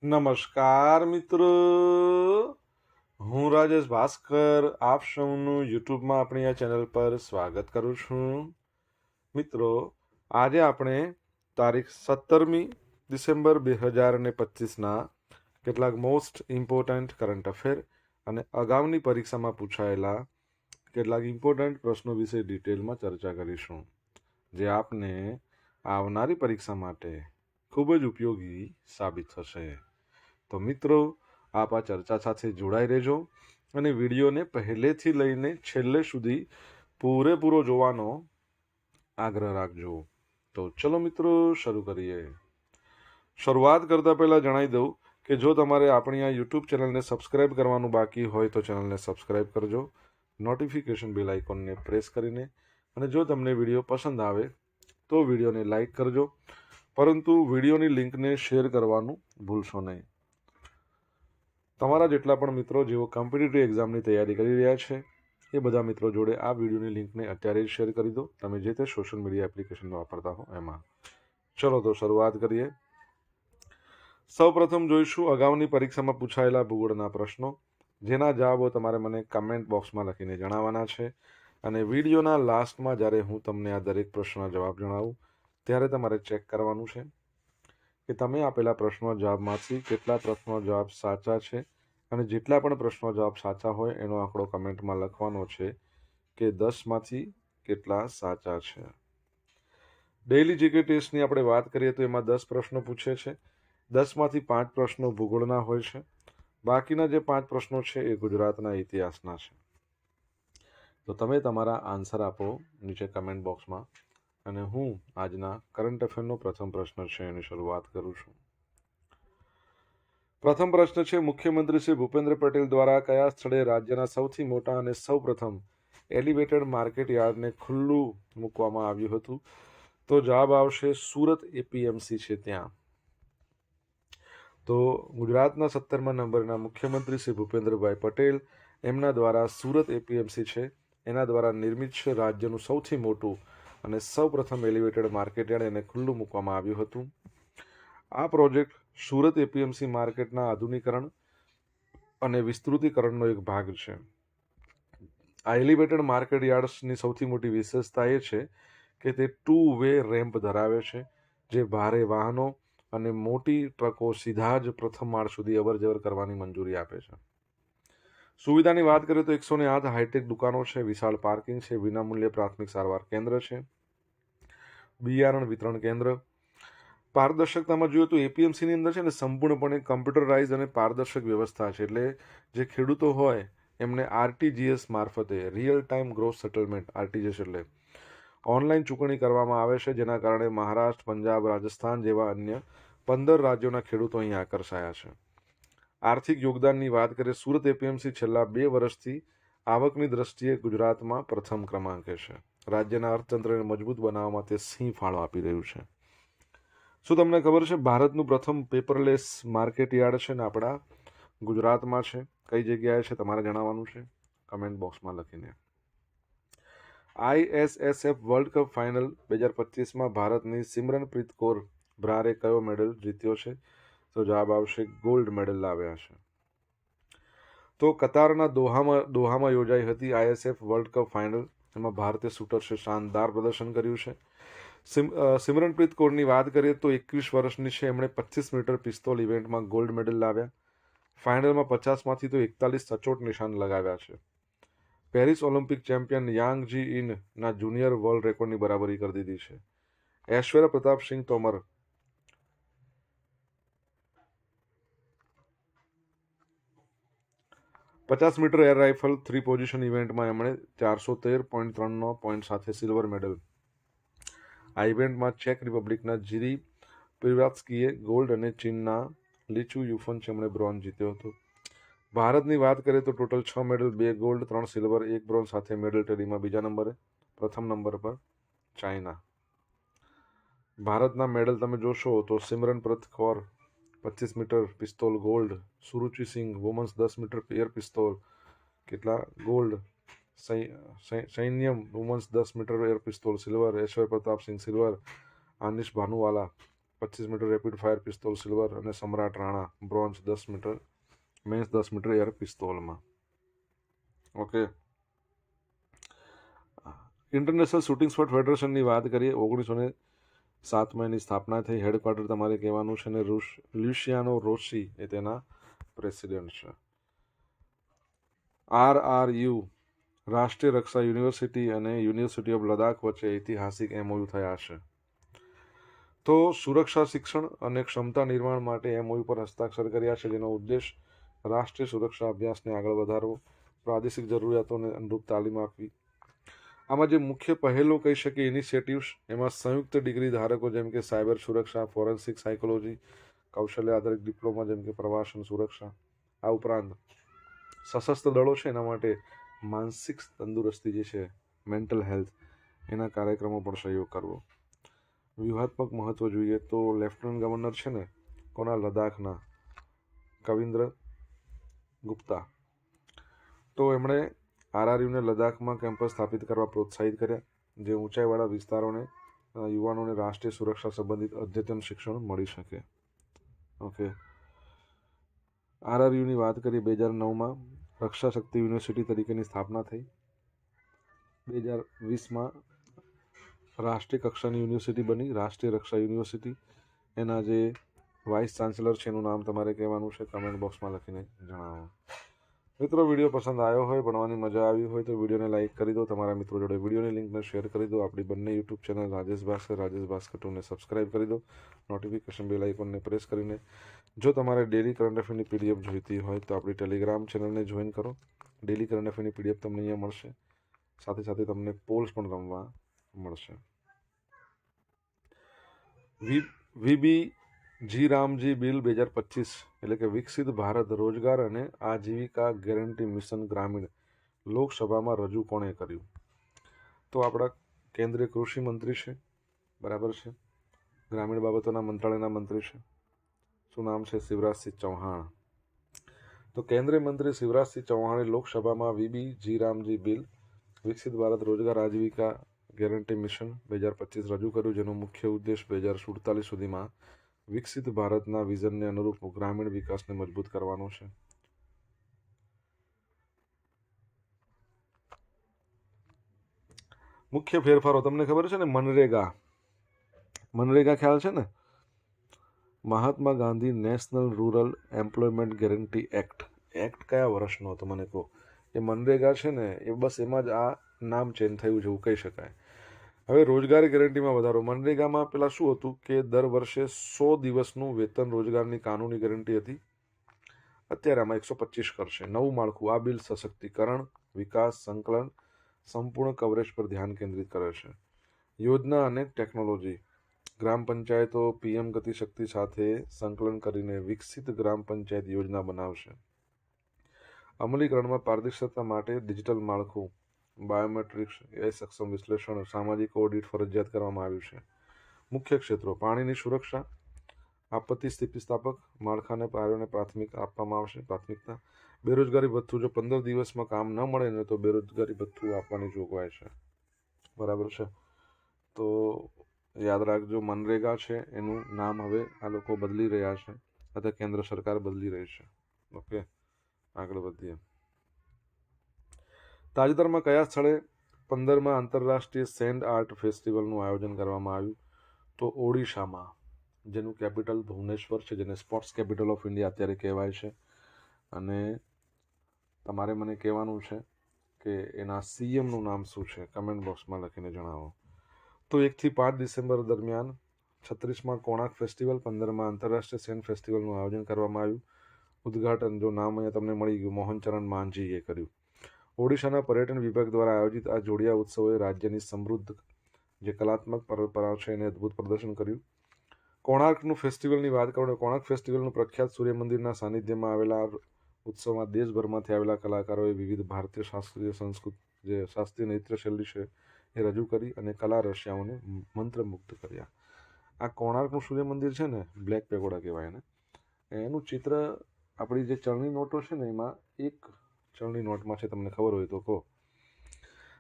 નમસ્કાર મિત્રો, હું રાજેશ ભાસ્કર આપ સૌનું યુટ્યુબમાં આપણી આ ચેનલ પર સ્વાગત કરું છું. મિત્રો, આજે આપણે તારીખ 17મી ડિસેમ્બર 2025ના કેટલાક મોસ્ટ ઇમ્પોર્ટન્ટ કરંટ અફેર અને અગાઉની પરીક્ષામાં પૂછાયેલા કેટલાક ઇમ્પોર્ટન્ટ પ્રશ્નો વિશે ડિટેલમાં ચર્ચા કરીશું, જે આપને આવનારી પરીક્ષા માટે ખૂબ જ ઉપયોગી સાબિત થશે. તો મિત્રો, આપ આ ચર્ચા સાથે જોડાઈ રહેજો અને વિડીયોને પહેલેથી લઈને છેલ્લે સુધી પૂરેપૂરો જોવાનો આગ્રહ રાખજો. તો ચલો મિત્રો, શરૂ કરીએ. શરૂઆત કરતા પહેલા જણાવી દઉં કે જો તમારે આપણી આ યુટ્યુબ ચેનલને સબસ્ક્રાઇબ કરવાનું બાકી હોય તો ચેનલને સબસ્ક્રાઇબ કરજો, નોટિફિકેશન બેલ આઇકોનને પ્રેસ કરીને, અને જો તમને વિડીયો પસંદ આવે તો વિડીયોને લાઈક કરજો, પરંતુ વિડીયોની લિંકને શેર કરવાનું ભૂલશો નહીં. તમારા જેટલા પણ મિત્રો જેઓ કોમ્પિટિટિવ એક્ઝામની તૈયારી કરી રહ્યા છે એ બધા મિત્રો જોડે આ વિડીયોની લિંકને અત્યારે જ શેર કરી દો, તમે જે તે સોશિયલ મીડિયા એપ્લિકેશન વાપરતા હો એમાં. ચલો તો શરૂઆત કરીએ. સૌપ્રથમ જોઈશું અગાઉની પરીક્ષામાં પૂછાયેલા ભૂગોળના પ્રશ્નો, જેના જવાબો તમારે મને કમેન્ટ બોક્સમાં લખીને જણાવવાના છે. અને વિડીયોના લાસ્ટમાં જ્યારે હું તમને આ દરેક પ્રશ્નના જવાબ જણાવું ત્યારે તમારે ચેક કરવાનું છે કે તમે આપેલા પ્રશ્નો જવાબમાંથી કેટલા પ્રશ્નો જવાબ સાચા છે, અને જેટલા પણ પ્રશ્નો જવાબ સાચા હોય એનો આંકડો કમેન્ટમાં લખવાનો છે કે 10માંથી કેટલા સાચા છે. ડેઇલી જીકે ટેસ્ટની આપણે વાત કરીએ તો એમાં 10 પ્રશ્નો પૂછે છે. 10માંથી 5 પ્રશ્નો ભૂગોળના હોય છે. બાકીના જે 5 પ્રશ્નો છે એ ગુજરાતના ઇતિહાસના છે. તો તમે તમારા આન્સર આપો નીચે કમેન્ટ બોક્સમાં, અને હું આજના કરંટ અફેરનો પ્રથમ પ્રશ્ન છે એની શરૂઆત કરું છું. પ્રથમ પ્રશ્ન છે, મુખ્યમંત્રી શ્રી ભૂપેન્દ્ર પટેલ દ્વારા કયા સ્થળે રાજ્યના સૌથી મોટા અને સૌપ્રથમ એલિવેટેડ માર્કેટ યાર્ડને ખુલ્લું મૂકવામાં આવ્યું હતું? તો જવાબ આવશે સુરત એપીએમસી છે ત્યાં. તો ગુજરાતના 17મા નંબરના મુખ્યમંત્રી શ્રી ભૂપેન્દ્રભાઈ પટેલ એમના દ્વારા સુરત એપીએમસી છે એના દ્વારા નિર્મિત છે રાજ્યનું સૌથી મોટું અને સૌપ્રથમ એલિવેટેડ માર્કેટ યાર્ડ એને ખુલ્લું મૂકવામાં આવ્યું હતું. આ પ્રોજેક્ટ સુરત એપીએમસી માર્કેટના આધુનિકરણ અને વિસ્તૃતિકરણનો એક ભાગ છે. આ એલિવેટેડ માર્કેટ યાર્ડ્સની સૌથી મોટી વિશેષતા એ છે કે તે 2 વે રેમ્પ ધરાવે છે, જે ભારે વાહનો અને મોટી ટ્રકો સીધા જ પ્રથમ માળ સુધી અવરજવર કરવાની મંજૂરી આપે છે. સુવિધાની વાત કરીએ તો 108 હાઈટેક દુકાનો છે, વિશાળ પાર્કિંગ છે, વિનામૂલ્યે પ્રાથમિક સારવાર કેન્દ્ર છે, બિયારણ વિતરણ કેન્દ્ર. પારદર્શકતામાં જોઈએ તો એપીએમસીની અંદર છે ને સંપૂર્ણપણે કમ્પ્યુટરાઇઝ અને પારદર્શક વ્યવસ્થા છે, એટલે જે ખેડૂતો હોય એમને આરટીજીએસ મારફતે real time gross settlement, RTGS એટલે ઓનલાઈન ચૂકવણી કરવામાં આવે છે, જેના કારણે મહારાષ્ટ્ર, પંજાબ, રાજસ્થાન જેવા અન્ય 15 રાજ્યોના ખેડૂતો અહીં આકર્ષાયા છે. આર્થિક યોગદાનની વાત કરીએ, સુરત એપીએમસી છેલ્લા 2 વર્ષથી આવકની દ્રષ્ટિએ ગુજરાતમાં પ્રથમ ક્રમાંકે છે. રાજ્યના અર્થતંત્રને મજબૂત બનાવવામાં તે સિંહ ફાળો આપી રહ્યું છે. શું તમને ખબર છે ભારતનું પ્રથમ પેપરલેસ માર્કેટ યાર્ડ છે ને આપણા ગુજરાતમાં છે? કઈ જગ્યાએ છે તમારે જણાવવાનું છે કમેન્ટ બોક્સમાં લખીને. આઈએસએસએફ વર્લ્ડ કપ ફાઇનલ 2025માં ભારતની સિમરનપ્રીત કૌર બ્રારે કયો મેડલ જીત્યો છે? તો જવાબ આવશે ગોલ્ડ મેડલ લાવ્યા છે. તો કતારના દોહામાં યોજાઈ હતી આઈએસએફ વર્લ્ડ કપ ફાઇનલ. એમાં ભારતીય શૂટર્સે શાનદાર પ્રદર્શન કર્યું છે. સિમરનપ્રીત કૌરની વાત કરીએ તો 21 વર્ષની છે, એમણે 25 મીટર પિસ્તોલ ઇવેન્ટમાં ગોલ્ડ મેડલ લાવ્યા. ફાઇનલમાં 50માંથી તો 41 સચોટ નિશાન લગાવ્યા છે. Paris Olympic champion Yang Ji In ના જુનિયર વર્લ્ડ રેકોર્ડની બરાબરી કરી દીધી છે. Aishwary Pratap Singh Tomar 50 metre air rifle 3 position ઇવેન્ટમાં એમણે 413.3નો પોઈન્ટ સાથે સિલ્વર મેડલ. આ ઇવેન્ટમાં ચેક રિપબ્લિકના જીરી પિવાત્સ્કીએ ગોલ્ડ અને ચીનના લીચુ યુફન એમણે બ્રોન્ઝ જીત્યો હતો. ભારતની વાત કરીએ તો total 6 medal, 2 gold, 3 silver, 1 bronze સાથે મેડલ ટેલીમાં બીજા નંબરે. પ્રથમ નંબર પર ચાઇના. ભારતના મેડલ તમે જોશો તો Simranpreet Kaur 25 metre pistol gold, Suruchi Singh women's 10 metre air pistol કેટલા gold, Sainyam women's 10 metre air pistol silver, Aishwary Pratap Singh silver, Anish Bhanwala 25 metre rapid fire pistol silver અને Samrat Rana bronze 10 metre men's 10 metre air પિસ્તોલમાં. ઓકે, ઇન્ટરનેશનલ શૂટિંગ સ્પોર્ટ ફેડરેશનની વાત કરીએ. 1907માં એની સ્થાપના થઈ. હેડક્વાર્ટર તમારે કહેવાનું છે, અને લ્યુસિયાનો રોસી એ તેના પ્રેસિડેન્ટ છે. RRU રાષ્ટ્રીય રક્ષા યુનિવર્સિટી અને યુનિવર્સિટી ઓફ લદ્દાખ વચ્ચે ઐતિહાસિક MOU થયા છે. તો સુરક્ષા શિક્ષણ અને ક્ષમતા નિર્માણ માટે MOU પર હસ્તાક્ષર કર્યા છે, જેનો ઉદ્દેશ રાષ્ટ્રીય સુરક્ષા અભ્યાસને આગળ વધારવો, પ્રાદેશિક જરૂરિયાતોને અનુરૂપ તાલીમ આપવી. આમાં જે મુખ્ય પહેલો કહી શકીએ ઇનિશિયેટિવ્સ, એમાં સંયુક્ત ડિગ્રી ધારકો જેમ કે સાયબર સુરક્ષા, ફોરેન્સિક સાયકોલોજી, કૌશલ્ય આધારિત ડિપ્લોમા જેમ કે પ્રવાસન સુરક્ષા. આ ઉપરાંત સશસ્ત્ર દળો છે એના માટે માનસિક તંદુરસ્તી જે છે, મેન્ટલ હેલ્થ, એના કાર્યક્રમો પણ સહયોગ કરવો. વ્યૂહાત્મક મહત્વ જોઈએ તો લેફ્ટનન્ટ ગવર્નર છે ને કોના, લદ્દાખના, કવિન્દ્ર ગુપ્તા. તો એમણે RRUને લદ્દાખમાં કેમ્પસ સ્થાપિત કરવા પ્રોત્સાહિત કર્યા, જે ઊંચાઈવાળા વિસ્તારોને યુવાનોને રાષ્ટ્રીય સુરક્ષા સંબંધિત અદ્યતન શિક્ષણ મળી શકે. ઓકે, RRUની વાત કરીએ. 2009માં રક્ષા શક્તિ યુનિવર્સિટી તરીકેની સ્થાપના થઈ. 2020માં રાષ્ટ્રીય કક્ષાની યુનિવર્સિટી બની, રાષ્ટ્રીય રક્ષા યુનિવર્સિટી. એના જે વાઇસ ચાન્સેલર છે એનું નામ તમારે કહેવાનું છે, કમેન્ટ બોક્સમાં લખીને જણાવો. મિત્રો, વિડીયો પસંદ આવ્યો હોય, ભણવાની મજા આવી હોય તો વિડીયોને લાઇક કરી દો. તમારા મિત્રો જોડે વિડીયોની લિંકને શેર કરી દો. આપણી બંને યુટ્યુબ ચેનલ રાજેશ ભાસ્કર 2ને સબસ્ક્રાઇબ કરી દો. નોટિફિકેશન બેલ આઇકોનને પ્રેસ કરીને જો તમારે ડેલી કરંટ અફેરની PDF જોઈતી હોય તો આપણી ટેલિગ્રામ ચેનલને જોઈન કરો. ડેલી કરંટ અફેરની PDF તમને અહીંયા મળશે. સાથે સાથે તમને પોલ્સ પણ રમવા મળશે. VBG રામજી બિલ 2025 એટલે કે વિકસિત ભારત રોજગાર અને આજીવિકા ગેરંટી મિશન ગ્રામીણ લોકસભામાં રજૂ કોણે કર્યું? તો આપણા કેન્દ્રીય કૃષિ મંત્રી છે, બરાબર છે, ગ્રામીણ બાબતોના મંત્રાલયના મંત્રી છે. શું નામ છે? શિવરાજસિંહ ચૌહાણ. તો કેન્દ્રીય મંત્રી શિવરાજસિંહ ચૌહાણે લોકસભામાં VBG રામજી બિલ વિકસિત ભારત રોજગાર આજીવિકા ગેરંટી મિશન 2025 રજૂ કર્યું, જેનો મુખ્ય ઉદ્દેશ 2047 સુધીમાં વિકસિત ભારતના વિઝનને અનુરૂપ ગ્રામીણ વિકાસને મજબૂત કરવાનો છે. મુખ્ય ફેરફારો તમને ખબર છે ને, મનરેગા ખ્યાલ છે ને? Mahatma Gandhi national rural employment guarantee act કયા વર્ષનો હતો મને કહો? એ મનરેગા છે ને, એ બસ એમાં જ આ નામ ચેન્જ થયું છે એવું કહી શકાય. હવે રોજગારી ગેરંટીમાં વધારો. મનરેગામાં પેલા શું હતું કે દર વર્ષે 100 દિવસનું વેતન રોજગારની કાનૂની ગેરંટી હતી. અત્યારે આમાં 125 કરશે. નવું માળખું. આ બિલ સશક્તિકરણ, વિકાસ, સંકલન, સંપૂર્ણ કવરેજ પર ધ્યાન કેન્દ્રિત કરે છે. યોજના અને ટેકનોલોજી. ગ્રામ પંચાયતો PM ગતિશક્તિ સાથે સંકલન કરીને વિકસિત ગ્રામ પંચાયત યોજના બનાવશે. અમલીકરણમાં પારદર્શકતા માટે ડિજિટલ માળખું, બાયોમેટ્રિક્સ, સક્ષમ વિશ્લેષણ, સામાજિક ઓડિટ ફરજિયાત કરવામાં આવ્યું છે. મુખ્ય ક્ષેત્રો. પાણીની સુરક્ષા, આપત્તિ સ્થિતિસ્થાપક માળખાને કાર્યોને આપવામાં આવશે પ્રાથમિકતા. બેરોજગારી ભથ્થું. જો 15 દિવસમાં કામ ન મળે ને તો બેરોજગારી ભથ્થું આપવાની જોગવાઈ છે, બરાબર છે. તો યાદ રાખજો, મનરેગા છે એનું નામ હવે આ લોકો બદલી રહ્યા છે, અથવા કેન્દ્ર સરકાર બદલી રહી છે. ઓકે, આગળ વધીએ. તાજેતરમાં કયા સ્થળે 15માં આંતરરાષ્ટ્રીય સેન્ડ આર્ટ ફેસ્ટિવલનું આયોજન કરવામાં આવ્યું? તો ઓડિશામાં, જેનું કેપિટલ ભુવનેશ્વર છે, જેને સ્પોર્ટ્સ કેપિટલ ઓફ ઇન્ડિયા અત્યારે કહેવાય છે. અને તમારે મને કહેવાનું છે કે એના CMનું નામ શું છે, કમેન્ટ બોક્સમાં લખીને જણાવો. તો 1 થી 5 ડિસેમ્બર દરમિયાન 36માં કોણાર્ક ફેસ્ટિવલ, 15માં આંતરરાષ્ટ્રીય સેન્ડ ફેસ્ટિવલનું આયોજન કરવામાં આવ્યું. ઉદ્ઘાટન, જો નામ અહીંયા તમને મળી ગયું, મોહનચરણ માંઝીએ કર્યું. ઓડિશાના પર્યટન વિભાગ દ્વારા આયોજિત આ જોડિયા ઉત્સવોએ રાજ્યની સમૃદ્ધ જે કલાત્મક પરંપરાઓ છે એને અદ્ભુત પ્રદર્શન કર્યું. કોણાર્કનું ફેસ્ટિવલની વાત કરું તો કોણાર્ક ફેસ્ટિવલનું પ્રખ્યાત સૂર્ય મંદિરના સાનિધ્યમાં આવેલા ઉત્સવમાં દેશભરમાંથી આવેલા કલાકારોએ વિવિધ ભારતીય શાસ્ત્રીય નૃત્ય શૈલી છે એ રજૂ કરી અને કલા રસિયાઓને મંત્રમુગ્ધ કર્યા. આ કોણાર્કનું સૂર્ય મંદિર છે ને, બ્લેક પેગોડા કહેવાય ને, એનું ચિત્ર આપણી જે ચલણી નોટો છે ને એમાં એક ચલણી નોટમાં છે, તમને ખબર હોય તો કહો.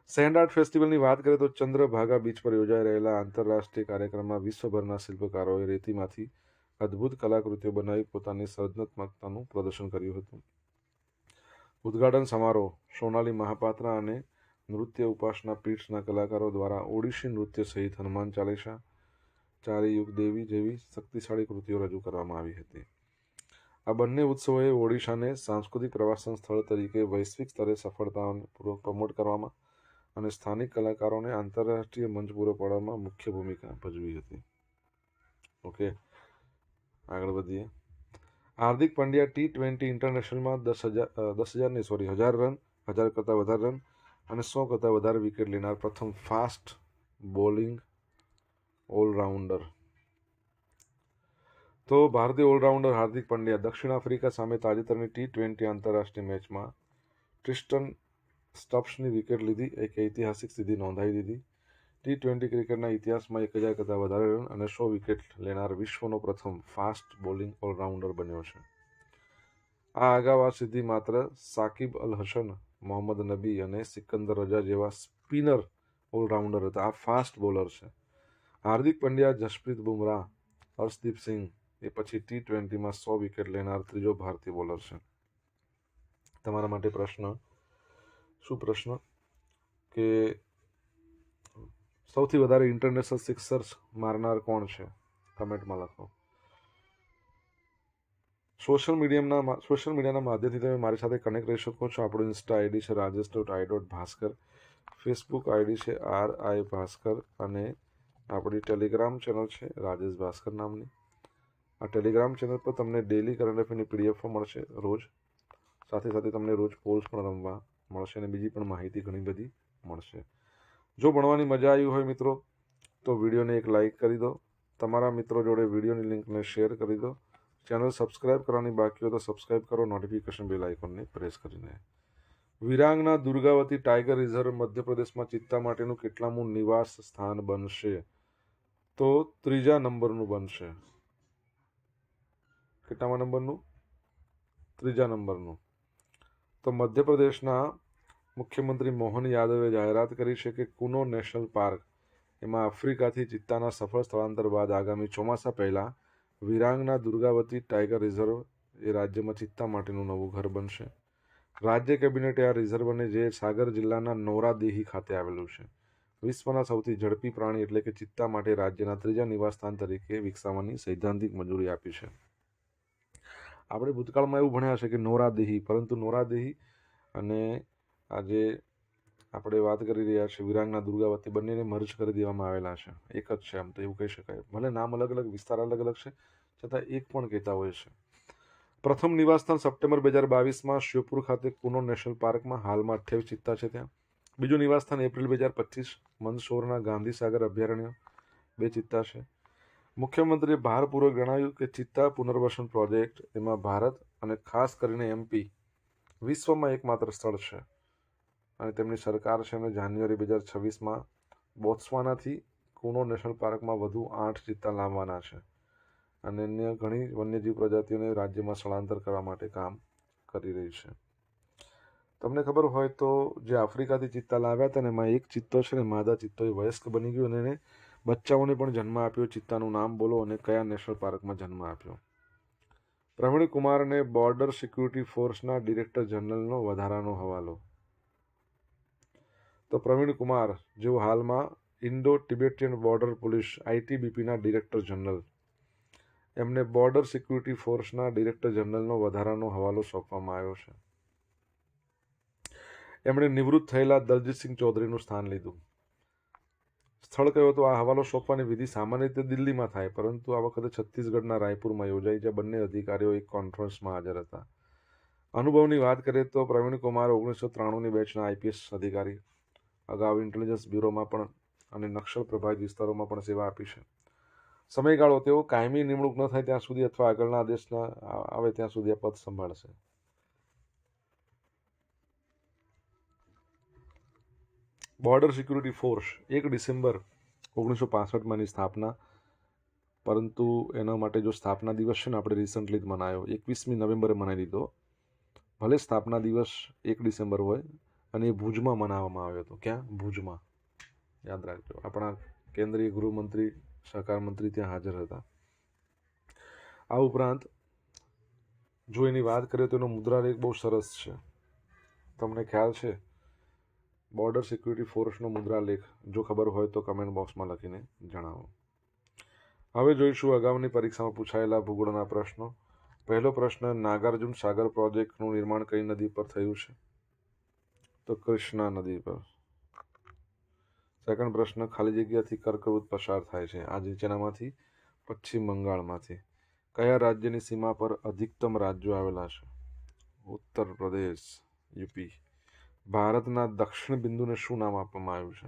સેન્ડ આર્ટ ફેસ્ટિવલની વાત કરીએ તો ચંદ્રભાગા બીચ પર યોજાઈ રહેલા આંતરરાષ્ટ્રીય કાર્યક્રમમાં વિશ્વભરના શિલ્પકારોએ રેતીમાંથી અદ્ભુત કલાકૃતિઓ બનાવી પોતાની સર્જનાત્મકતાનું પ્રદર્શન કર્યું હતું. ઉદ્ઘાટન સમારોહ સોનાલી મહાપાત્રા અને નૃત્ય ઉપાસના પીઠના કલાકારો દ્વારા ઓડિશી નૃત્ય સહિત હનુમાન ચાલીસા, ચારેયુગ દેવી જેવી શક્તિશાળી કૃતિઓ રજૂ કરવામાં આવી હતી. આ બંને ઉત્સવોએ ઓડિશાને સાંસ્કૃતિક પ્રવાસન સ્થળ તરીકે વૈશ્વિક સ્તરે સફળતાપૂર્વક પ્રમોટ કરવામાં અને સ્થાનિક કલાકારોને આંતરરાષ્ટ્રીય મંચ પૂરો પાડવામાં મુખ્ય ભૂમિકા ભજવી હતી. ઓકે, આગળ વધીએ. હાર્દિક પંડ્યા T20 ઇન્ટરનેશનલમાં 1000 રન, 1000 કરતાં વધારે રન અને 100 કરતાં વધારે વિકેટ લેનાર પ્રથમ ફાસ્ટ બોલિંગ ઓલરાઉન્ડર. તો ભારતીય ઓલરાઉન્ડર હાર્દિક પંડ્યા દક્ષિણ આફ્રિકા સામે તાજેતરની T20 આંતરરાષ્ટ્રીય મેચમાં ટ્રિસ્ટન સ્ટબ્સની વિકેટ લીધી એક ઐતિહાસિક સિદ્ધિ નોંધાવી દીધી. T20 ક્રિકેટના ઇતિહાસમાં 1000 કરતાં વધારે રન અને 100 વિકેટ લેનાર વિશ્વનો પ્રથમ ફાસ્ટ બોલિંગ ઓલરાઉન્ડર બન્યો છે. આ અગાઉ આ સિદ્ધિ માત્ર સાકિબ અલ હસન, મોહમ્મદ નબી અને સિકંદર રજા જેવા સ્પિનર ઓલરાઉન્ડર હતા. આ ફાસ્ટ બોલર છે. હાર્દિક પંડ્યા, જસપ્રીત બુમરાહ, હર્ષદીપ સિંહ એ પછી T20માં 100 વિકેટ લેનાર ત્રીજો ભારતીય બોલર છે. તમારા માટે શું પ્રશ્ન કે સૌથી વધારે ઇન્ટરનેશનલ સિક્સર્સ મારનાર કોણ છે? કમેન્ટમાં લખો. સોશિયલ મીડિયાના માધ્યમથી તમે મારી સાથે કનેક્ટ રહી શકો છો. આપણું ઇન્સ્ટા આઈડી છે rajesh.i.bhaskar, ફેસબુક આઈડી છે RI ભાસ્કર અને આપણી ટેલિગ્રામ ચેનલ છે રાજેશ ભાસ્કર નામની. આ ટેલિગ્રામ ચેનલ પર તમને ડેલી કરંટ અફેરની પીડીએફો મળશે રોજ. સાથે સાથે તમને રોજ પોલ્સ પણ રમવા મળશે અને બીજી પણ માહિતી ઘણી બધી મળશે. જો ભણવાની મજા આવી હોય મિત્રો તો વિડીયોને એક લાઇક કરી દો. તમારા મિત્રો જોડે વિડીયોની લિંકને શેર કરી દો. ચેનલ સબસ્ક્રાઇબ કરવાની બાકી હોય તો સબસ્ક્રાઇબ કરો, નોટિફિકેશન બેલ આઇકોનને પ્રેસ કરીને. વિરાંગના દુર્ગાવતી ટાઈગર રિઝર્વ મધ્યપ્રદેશમાં ચિત્તા માટેનું કેટલામું નિવાસ સ્થાન બનશે? તો 3જા નંબરનું બનશે. કેટલામા નંબરનું? 3જા નંબરનું. તો મધ્યપ્રદેશના મુખ્યમંત્રી મોહન યાદવે જાહેરાત કરી છે કે કુનો નેશનલ પાર્ક એમાં આફ્રિકાથી ચિત્તાના સફળ સ્થળાંતર બાદ આગામી ચોમાસા પહેલાં વિરાંગના દુર્ગાવતી ટાઈગર રિઝર્વ એ રાજ્યમાં ચિત્તા માટેનું નવું ઘર બનશે. રાજ્ય કેબિનેટે આ રિઝર્વને જે સાગર જિલ્લાના નોરાદેહી ખાતે આવેલું છે વિશ્વના સૌથી ઝડપી પ્રાણી એટલે કે ચિત્તા માટે રાજ્યના 3જા નિવાસસ્થાન તરીકે વિકસાવવાની સૈદ્ધાંતિક મંજૂરી આપી છે. આપણે ભૂતકાળમાં એવું ભણ્યા છે કે નોરાદેહી, પરંતુ નોરાદેહી અને આજે આપણે વાત કરી રહ્યા છીએ વિરાંગના દુર્ગાવતી બંનેને મર્જ કરી દેવામાં આવેલા છે. એક જ છે આમ તો એવું કહી શકાય. ભલે નામ અલગ અલગ, વિસ્તાર અલગ અલગ છે, છતાં એક પણ કહેતા હોય છે. પ્રથમ નિવાસસ્થાન સપ્ટેમ્બર 2022માં શ્યોપુર ખાતે કુનો નેશનલ પાર્કમાં હાલમાં 28 ચિત્તા છે ત્યાં. બીજું નિવાસસ્થાન એપ્રિલ 2025 મંદસૌરના ગાંધીસાગર અભયારણ્ય 2 ચિત્તા છે. મુખ્યમંત્રીએ ભારપૂર્વક જણાવ્યું કે ચિત્તા પુનર્વસન પ્રોજેક્ટ એમાં ભારત અને ખાસ કરીને MP વિશ્વમાં એકમાત્ર સ્થળ છે અને તેમની સરકાર છે અને જાન્યુઆરી 2026માં બોત્સવાનાથી કુનો નેશનલ પાર્કમાં વધુ 8 ચિત્તા લાવવાના છે અને અન્ય ઘણી વન્યજીવ પ્રજાતિઓને રાજ્યમાં સ્થળાંતર કરવા માટે કામ કરી રહી છે. તમને ખબર હોય તો જે આફ્રિકાથી ચિત્તા લાવ્યા હતા ને એમાં એક ચિત્તો છે ને માદા ચિત્તો એ વયસ્ક બની ગયો અને એને બચ્ચાઓને પણ જન્મ આપ્યો. ચિત્તાનું નામ બોલો અને કયા નેશનલ પાર્કમાં જન્મ આપ્યો? પ્રવીણ કુમારને બોર્ડર સિક્યુરિટી ફોર્સના ડિરેક્ટર જનરલનો વધારાનો હવાલો. તો પ્રવીણ કુમાર જેઓ હાલમાં ઇન્ડો ટિબેટિયન બોર્ડર પોલીસ ITBPના ડિરેક્ટર જનરલ, એમને બોર્ડર સિક્યુરિટી ફોર્સના ડિરેક્ટર જનરલનો વધારાનો હવાલો સોંપવામાં આવ્યો છે. એમણે નિવૃત્ત થયેલા દલજીતસિંહ ચૌધરીનું સ્થાન લીધું. સ્થળ કયો તો આ હવાલો સોંપવાની વિધિ સામાન્ય રીતે દિલ્હીમાં થાય, પરંતુ આ વખતે છત્તીસગઢના રાયપુરમાં યોજાઈ, જ્યાં બંને અધિકારીઓ એક કોન્ફરન્સમાં હાજર હતા. અનુભવની વાત કરીએ તો પ્રવીણ કુમાર 1993ની બેચના IPS અધિકારી, અગાઉ ઇન્ટેલિજન્સ બ્યુરોમાં પણ અને નક્સલ પ્રભાવિત વિસ્તારોમાં પણ સેવા આપી છે. સમયગાળો તેઓ કાયમી નિમણૂક ન થાય ત્યાં સુધી અથવા આગળના આદેશ આવે ત્યાં સુધી આ પદ સંભાળશે. બોર્ડર સિક્યુરિટી ફોર્સ 1 ડિસેમ્બર 1965ની સ્થાપના, પરંતુ એના માટે જો સ્થાપના દિવસ છે ને આપણે રિસન્ટલી જ મનાયો, 21મી નવેમ્બરે મનાવી દીધો. ભલે સ્થાપના દિવસ 1 ડિસેમ્બર હોય, અને એ ભુજમાં મનાવવામાં આવ્યો હતો. ક્યાં? ભુજમાં. યાદ રાખજો. આપણા કેન્દ્રીય ગૃહમંત્રી, સહકાર મંત્રી ત્યાં હાજર હતા. આ ઉપરાંત જો એની વાત કરીએ તો એનો મુદ્રાલેખ બહુ સરસ છે. તમને ખ્યાલ છે? બોર્ડર સિક્યુરિટી ફોર્સનો મુદ્રાલેખ જો ખબર હોય તો કમેન્ટ બોક્સમાં લખીને જણાવો. હવે જોઈશું અગાઉની પરીક્ષામાં પૂછાયેલા ભૂગોળના પ્રશ્નો. પહેલો પ્રશ્ન, નાગાર્જુન સાગર પ્રોજેક્ટનું નિર્માણ કઈ નદી પર થયું છે? તો કૃષ્ણા નદી પર. સેકન્ડ પ્રશ્ન, ખાલી જગ્યાથી કર્કવૃત પસાર થાય છે આ નીચેનામાંથી પશ્ચિમ બંગાળમાંથી કયા રાજ્યની સીમા પર અધિકતમ રાજ્યો આવેલા છે? ઉત્તર પ્રદેશ, યુપી. ભારતના દક્ષિણ બિંદુને શું નામ આપવામાં આવ્યું છે?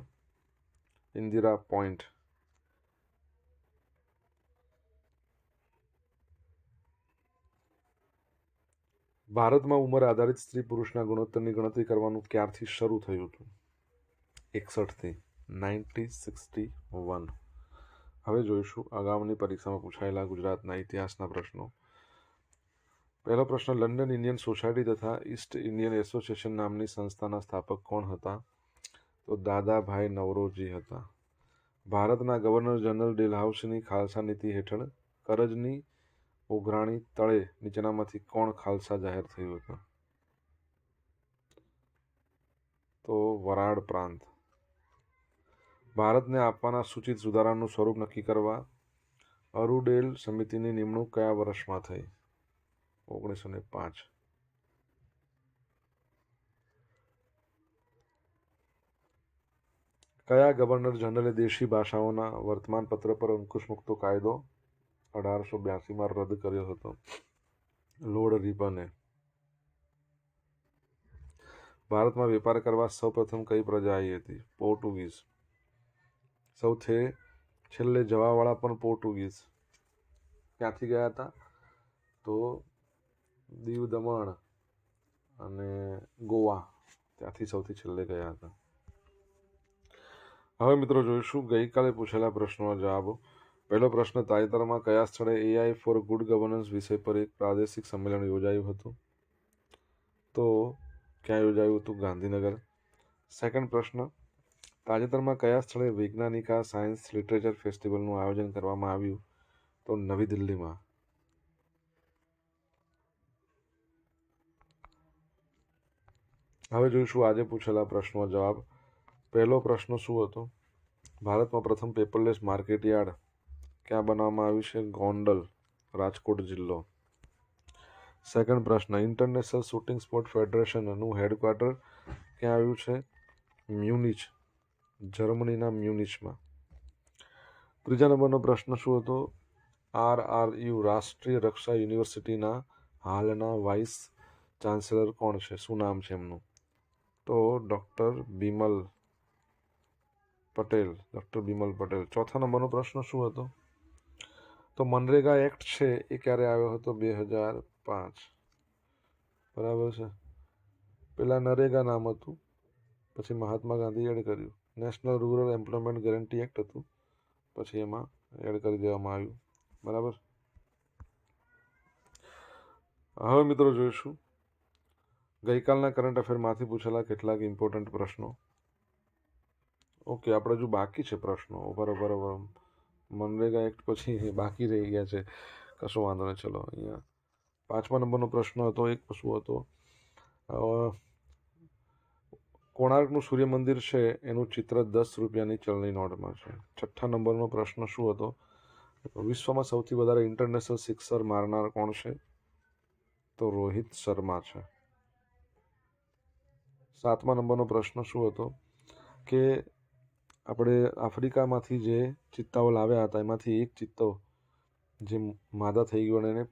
ઇન્દિરા પોઈન્ટ. ભારતમાં ઉંમર આધારિત સ્ત્રી પુરુષના ગુણોત્તરની ગણતરી કરવાનું ક્યારથી શરૂ થયું હતું? 61થી 1961. હવે જોઈશું અગાઉની પરીક્ષામાં પૂછાયેલા ગુજરાતના ઇતિહાસના પ્રશ્નો. પહેલો પ્રશ્ન, લંડન ઇન્ડિયન સોસાયટી તથા ઈસ્ટ ઇન્ડિયન એસોસિએશન નામની સંસ્થાના સ્થાપક કોણ હતા? તો દાદાભાઈ નવરોજી હતા. ભારતના ગવર્નર જનરલ ડેલહાઉસીની ખાલસા નીતિ હેઠળ કરજની ઉઘરાણી તળે નીચેનામાંથી કોણ ખાલસા જાહેર થયું હતું? તો વરાળ પ્રાંત. ભારતને આપવાના સૂચિત સુધારાનું સ્વરૂપ નક્કી કરવા અરુડેલ સમિતિની નિમણૂક કયા વર્ષમાં થઈ? 1905. કયા ગવર્નર જનરલે દેશી ભાષાઓના વર્તમાનપત્ર પર અંકુશ મૂકતો કાયદો 1882માં રદ કર્યો હતો? લોર્ડ રિપને. ભારતમાં વેપાર કરવા સૌપ્રથમ કઈ પ્રજા આવી હતી? પોર્ટુગીઝ. સૌથી છેલ્લે જવાવાળા પણ પોર્ટુગીઝ. ક્યાંથી ગયા હતા? તો દીવ દમણ અને ગોવા, ત્યાંથી સૌથી છેલ્લે ગયા હતા. હવે મિત્રો જોઈશું ગઈકાલે પૂછેલા પ્રશ્નોના જવાબો. પહેલો પ્રશ્ન, તાજેતરમાં કયા સ્થળે AI ફોર ગુડ ગવર્નન્સ વિષય પર એક પ્રાદેશિક સંમેલન યોજાયું હતું? તો ક્યાં યોજાયું હતું? ગાંધીનગર. સેકન્ડ પ્રશ્ન, તાજેતરમાં કયા સ્થળે વૈજ્ઞાનિકા સાયન્સ લિટરેચર ફેસ્ટિવલનું આયોજન કરવામાં આવ્યું? તો નવી દિલ્હીમાં. હવે જોઈશું આજે પૂછેલા પ્રશ્નનો જવાબ. પહેલો પ્રશ્ન શું હતો? ભારતમાં પ્રથમ પેપરલેસ માર્કેટ યાર્ડ ક્યાં બનાવવામાં આવ્યું છે? ગોંડલ, રાજકોટ જિલ્લો. સેકન્ડ પ્રશ્ન, ઇન્ટરનેશનલ શૂટિંગ સ્પોર્ટ ફેડરેશનનું હેડક્વાર્ટર ક્યાં આવ્યું છે? મ્યુનિચ, જર્મનીના મ્યુનિચમાં. ત્રીજા નંબરનો પ્રશ્ન શું હતો? RRU રાષ્ટ્રીય રક્ષા યુનિવર્સિટીના હાલના વાઇસ ચાન્સેલર કોણ છે? શું નામ છે એમનું? તો ડૉક્ટર બિમલ પટેલ. ચોથા નંબરનો પ્રશ્ન શું હતો? તો મનરેગા એક્ટ છે એ ક્યારે આવ્યો હતો? 2005. બરાબર છે. પહેલાં નરેગા નામ હતું, પછી મહાત્મા ગાંધી એડ કર્યું. National rural employment guarantee act હતું, પછી એમાં એડ કરી દેવામાં આવ્યું. બરાબર. હવે મિત્રો જોઈશું ગઈકાલના કરંટ અફેરમાંથી પૂછેલા કેટલાક ઇમ્પોર્ટન્ટ પ્રશ્નો. ઓકે, આપણે હજુ બાકી છે પ્રશ્નો. બરાબર. મનરેગા એક્ટ પછી બાકી રહી ગયા છે, કશો વાંધો નહીં. ચલો, અહીંયા 5મા નંબરનો પ્રશ્ન હતો. એક શું હતો? કોણાર્કનું સૂર્ય મંદિર છે એનું ચિત્ર 10 રૂપિયાની ચલણી નોટમાં છે. 6થા નંબરનો પ્રશ્ન શું હતો? વિશ્વમાં સૌથી વધારે ઇન્ટરનેશનલ સિક્સર મારનાર કોણ છે? તો રોહિત શર્મા છે. 7મા નંબરનો પ્રશ્ન શું હતો? કે આપણે આફ્રિકામાંથી જે ચિત્તાઓ લાવ્યા હતા એમાંથી એક ચિત્તો જે માદા થઈ ગયો અને એને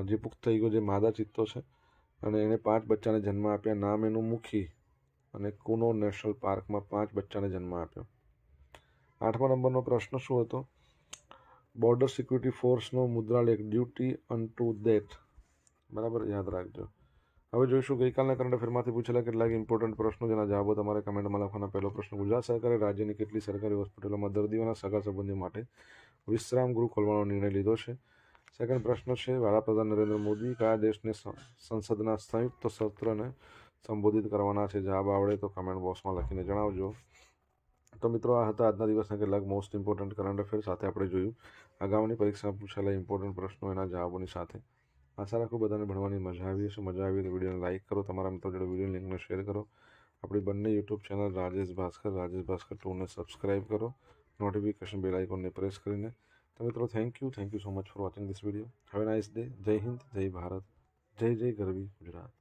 જે પુખ્ત થઈ ગયો, જે માદા ચિત્તો છે, અને એને 5 બચ્ચાને જન્મ આપ્યા. નામ એનું મુખી, અને કુનો નેશનલ પાર્કમાં 5 બચ્ચાને જન્મ આપ્યો. 8મા નંબરનો પ્રશ્ન શું હતો? Border security ફોર્સનો મુદ્રાલેખ duty અનટુ death. બરાબર, યાદ રાખજો. હવે જોઈશું ગઈકાલના કરંટ અફેરમાંથી પૂછેલા કેટલાક ઇમ્પોર્ટન્ટ પ્રશ્નો, જેના જવાબો તમારે કમેન્ટમાં લખવાના. પહેલો પ્રશ્ન, ગુજરાત સરકારે રાજ્યની કેટલી સરકારી હોસ્પિટલોમાં દર્દીઓના સગા સંબંધીઓ માટે વિશ્રામ ગૃહ ખોલવાનો નિર્ણય લીધો છે? સેકન્ડ પ્રશ્ન છે, વડાપ્રધાન નરેન્દ્ર મોદી કયા દેશને સંસદના સંયુક્ત સત્રને સંબોધિત કરવાના છે. જવાબ આવડે તો કમેન્ટ બોક્સમાં લખીને જણાવજો. તો મિત્રો, આ હતા આજના દિવસના કેટલાક મોસ્ટ ઇમ્પોર્ટન્ટ કરંટ અફેર. સાથે આપણે જોયું અગાઉની પરીક્ષામાં પૂછાયેલા ઇમ્પોર્ટન્ટ પ્રશ્નો એના જવાબોની સાથે. આશા રાખું બધાને ભણવાની મજા આવી હશે. મજા આવી તો વિડીયોને લાઇક કરો, તમારા મિત્રો જોડે વિડીયો લિંકને શેર કરો. આપણી બંને યુટ્યુબ ચેનલ રાજેશ ભાસ્કર 2ને સબસ્ક્રાઈબ કરો, નોટિફિકેશન બેલ આઇકોનને પ્રેસ કરીને. તો મિત્રો, thank you so much for watching this video. Have a nice day. Jai Hind, જય ભારત, જય ગરવી ગુજરાત.